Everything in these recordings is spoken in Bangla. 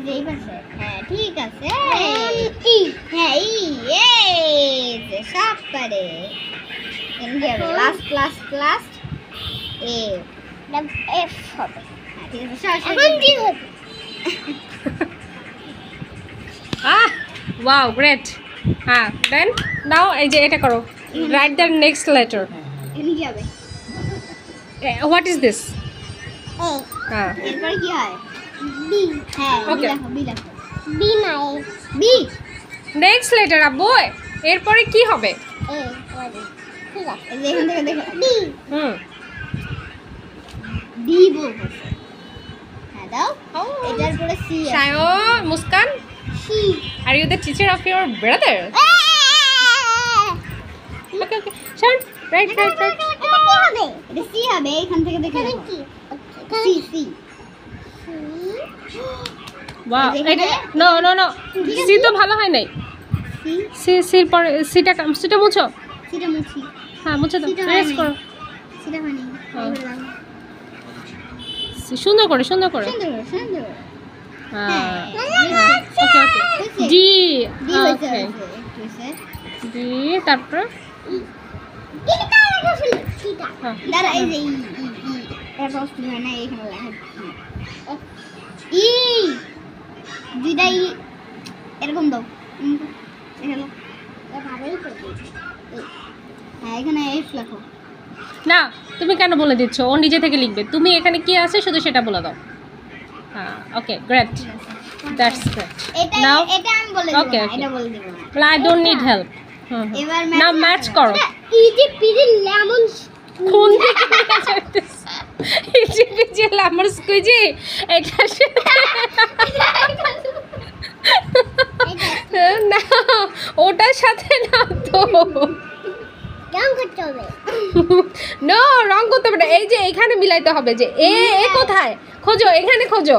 যেই পাশে হ্যাঁ ঠিক আছে ই হ্যাঁ ই এই যে সব পারে এন্ড লাস্ট এ এফ হবে ঠিক আছে এখন কি হবে wow great then now এই যে এটা করো write the next letter এখানে কি হবে what is this এরপর কি হয় বি হ্যাঁ Okay. বি লেখো বি না বি next letter আব্বু এরপরে কি হবে এ ঠিক আছে এই যে এখান থেকে দেখো বি ডি বলবো হ্যাঁ দাও এটার পরে সি শায়ো মুস্কান সি are you the teacher of your brother okay Sharon right এটা কি হবে এটা সি হবে এখান থেকে দেখে কি সি সি wow এখানে- no সি তো ভালো হয় নাই সি সির পরে সিটা মুছো সিটা মুছি হ্যাঁ মুছে দাও সিটা প্রেস হয়নি। করো সিটা মানে সুন্দর করে সুন্দর হ্যাঁ হ্যাঁ ওকে ডি ডি হইছে ওকে হইছে ডি তারপর এটা লেখা ছিল সিটা হ্যাঁ দাঁড়া এই যে ই এর বস্তু হয় না এখানে লেখা ই দুইটা ই এরকম দাও এখানে ভালোই করে হ্যাঁ এখানে এফ লেখো না তুমি কেন বলে দিচ্ছ ও নিজে থেকে লিখবে তুমি এখানে কি আছে শুধু সেটা বলে দাও হ্যাঁ ওকে গ্রেট দ্যাটস গ্রেট এটা Now- এটা আমি বলে দেব Okay, না okay. এটা বলে দেব না well I don't need help এবার না ম্যাচ করো ইজি পিজি লেমন কোন দিকে নিয়ে যাইতেছ ইজি পিজি লেমন স্কুইজি এটা না ওটার সাথে না তো রং করতে হবে নো রং করতে হবে না এই যে এখানে মিলাইতে হবে যে এ কোথায় খোঁজো এখানে খোঁজো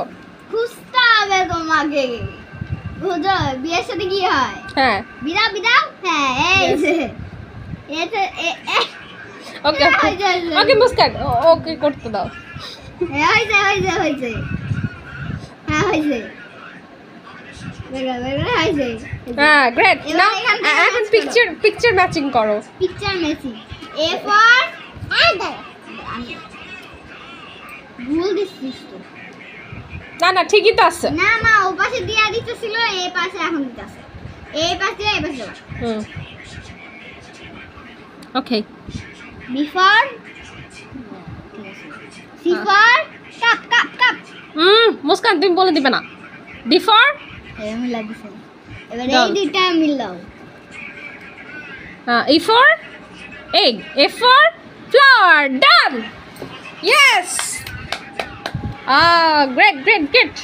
খুঁজতে হবে তোমাকে খোঁজো বিয়ের সাথে কি হয় হ্যাঁ বিদাও হ্যাঁ এই যে এটা ওকে ওকে মুস্কান ওকে করতে দাও হয়েছে হ্যাঁ হয়েছে হয়েছে হ্যাঁ গ্রেট এবার নাও এখান থেকে এখন match করো। পিকচার ম্যাচিং করো পিকচার মেসি এ ফর ভুল দিচ্ছিস তো না ঠিকই তো আছে না মা ও পাশে দিয়া দিতেছিল এই পাশে এখন দিতেছে এই পাশে এই পাশে hmm okay before C for cup Muskan তুমি বলে দিবে না ডি ফর এমন লাগছে এবার দাও। এই দুইটা মিলাও E for egg. F for flower. Done. Yes. Great.